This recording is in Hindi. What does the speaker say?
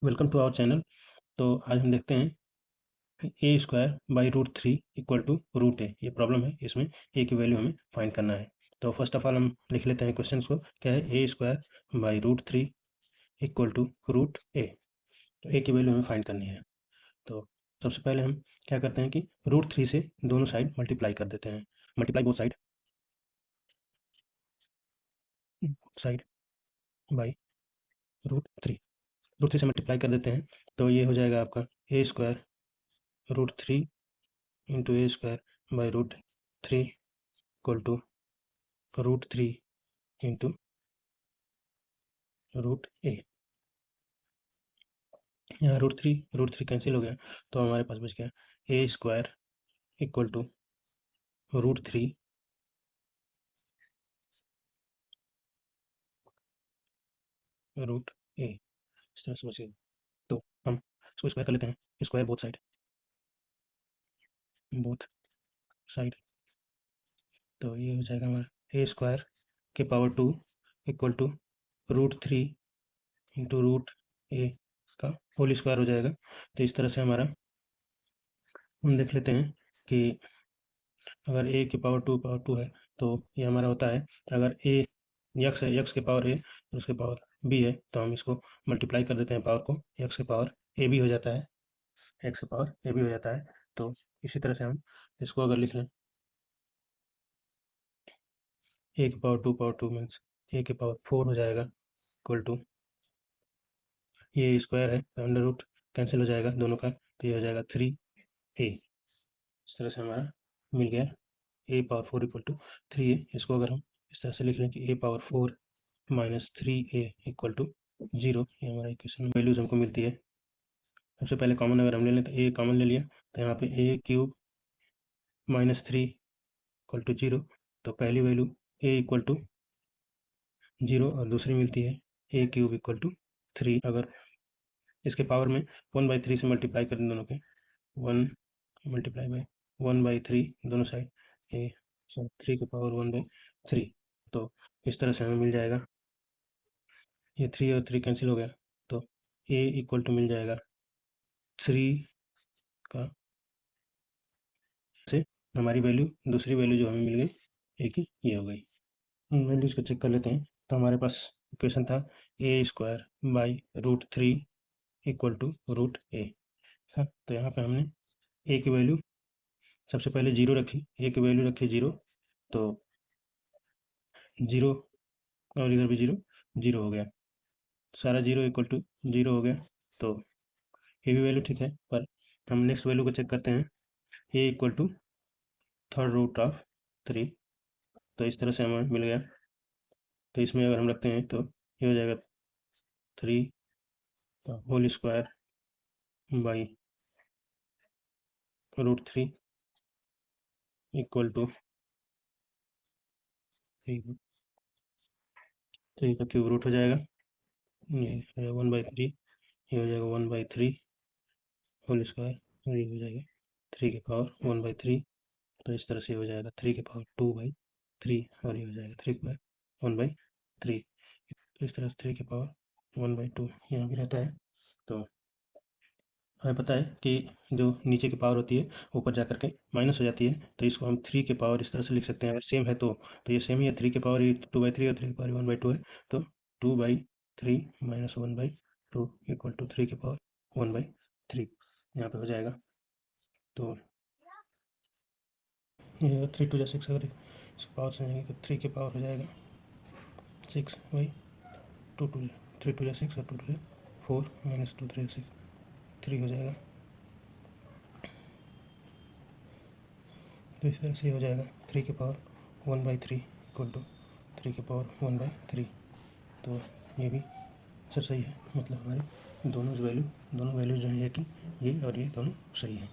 Welcome to our channel. तो आज हम देखते हैं a square by root three equal to root a. ये प्रॉब्लम है, इसमें ए की वैल्यू हमें फाइंड करना है। तो फर्स्ट ऑफ ऑल हम लिख लेते हैं क्वेश्चन को। क्या है? A square by root three equal to root a. तो ए की वैल्यू हमें फाइंड करनी है। तो सबसे पहले हम क्या करते हैं कि रूट थ्री से दोनों साइड मल्टीप्लाई कर देते हैं। Multiply both side by root three से मल्टीप्लाई कर देते हैं। तो ये हो जाएगा आपका a square root three into a square by root three equal to root three into root a. यहाँ रूट थ्री कैंसिल हो गया, तो हमारे पास बच गया a square equal to root three root a. इस तरह से बच गया। तो हम इसको स्क्वायर कर लेते हैं। Square both side. तो ये हो जाएगा हमारा ए स्क्वायर के power two equal to root three into root a का होल स्क्वायर हो जाएगा। तो इस तरह से हमारा हम देख लेते हैं कि अगर ए की पावर टू है तो ये हमारा होता है, अगर ए यक्स है, यक्स के पावर ए और उसके पावर बी है, तो हम इसको मल्टीप्लाई कर देते हैं पावर को। यक्स के पावर ए बी हो जाता है, एक्स के पावर ए बी हो जाता है। तो इसी तरह से हम इसको अगर लिख लें, ए की पावर टू मीन्स ए के पावर फोर हो जाएगा इक्वल टू, ये स्क्वायर है तो अंडर रूट कैंसिल हो जाएगा दोनों का, तो ये हो जाएगा थ्री ए। इस तरह से हमारा मिल गया a power four equal to three a. इसको अगर हम इस तरह से लिख लें कि a power four minus three a equal to zero, ये हमारा इक्वेशन में वैल्यूज हमको मिलती है। सबसे पहले कॉमन अगर हम ले लें तो ए कॉमन ले लिया, तो यहाँ पे a cube minus three equal to zero. तो पहली value a equal to zero और दूसरी मिलती है a cube equal to three. अगर इसके पावर में वन बाई थ्री से मल्टीप्लाई कर दें दोनों के, one multiply by one by three दोनों साइड, ए सॉरी थ्री के पावर वन बाई थ्री। तो इस तरह से हमें मिल जाएगा, ये थ्री और थ्री कैंसिल हो गया, तो ए इक्वल टू मिल जाएगा थ्री का, से हमारी वैल्यू दूसरी वैल्यू जो हमें मिल गई ए की, ये हो गई। वैल्यूज को चेक कर लेते हैं। तो हमारे पास इक्वेशन था a square by root three equal to root a. तो यहाँ पे हमने ए की वैल्यू सबसे पहले जीरो रखी, ए की वैल्यू रखी जीरो, तो जीरो और इधर भी जीरो, जीरो हो गया, सारा जीरो इक्वल टू जीरो हो गया। तो ये भी वैल्यू ठीक है, पर हम नेक्स्ट वैल्यू को चेक करते हैं। A equal to third root of three, तो इस तरह से हमें मिल गया। तो इसमें अगर हम रखते हैं तो ये हो जाएगा थ्री का whole square by root three equal to three का क्यूब रूट हो जाएगा, ये वन बाई थ्री, ये हो जाएगा one by three whole square, और ये हो जाएगा थ्री के पावर वन बाई थ्री। तो इस तरह से हो जाएगा थ्री के पावर टू बाई थ्री, और ये हो जाएगा थ्री के पावर वन बाई थ्री। तो इस तरह से थ्री के पावर वन बाई टू यहाँ भी रहता है। तो हमें पता है कि जो नीचे की पावर होती है ऊपर जा करके माइनस हो जाती है, तो इसको हम थ्री के पावर इस तरह से लिख सकते हैं। अगर सेम है तो ये सेम ही है, थ्री के पावर टू बाई थ्री और थ्री के पावर वन बाई टू है, तो two by three minus one by two equal to three के पावर वन बाई थ्री यहाँ पे हो जाएगा। तो ये थ्री टू या सिक्स, अगर इसके पावर से जाएंगे तो थ्री के पावर हो जाएगा six by two two, three two या सिक्स और टू टू या four minus two three six, three हो जाएगा। तो इस तरह से हो जाएगा थ्री के power one by three equal to three के पावर वन बाई थ्री। तो ये भी सर सही है, मतलब हमारे दोनों वैल्यू जो है कि ये और ये दोनों सही है।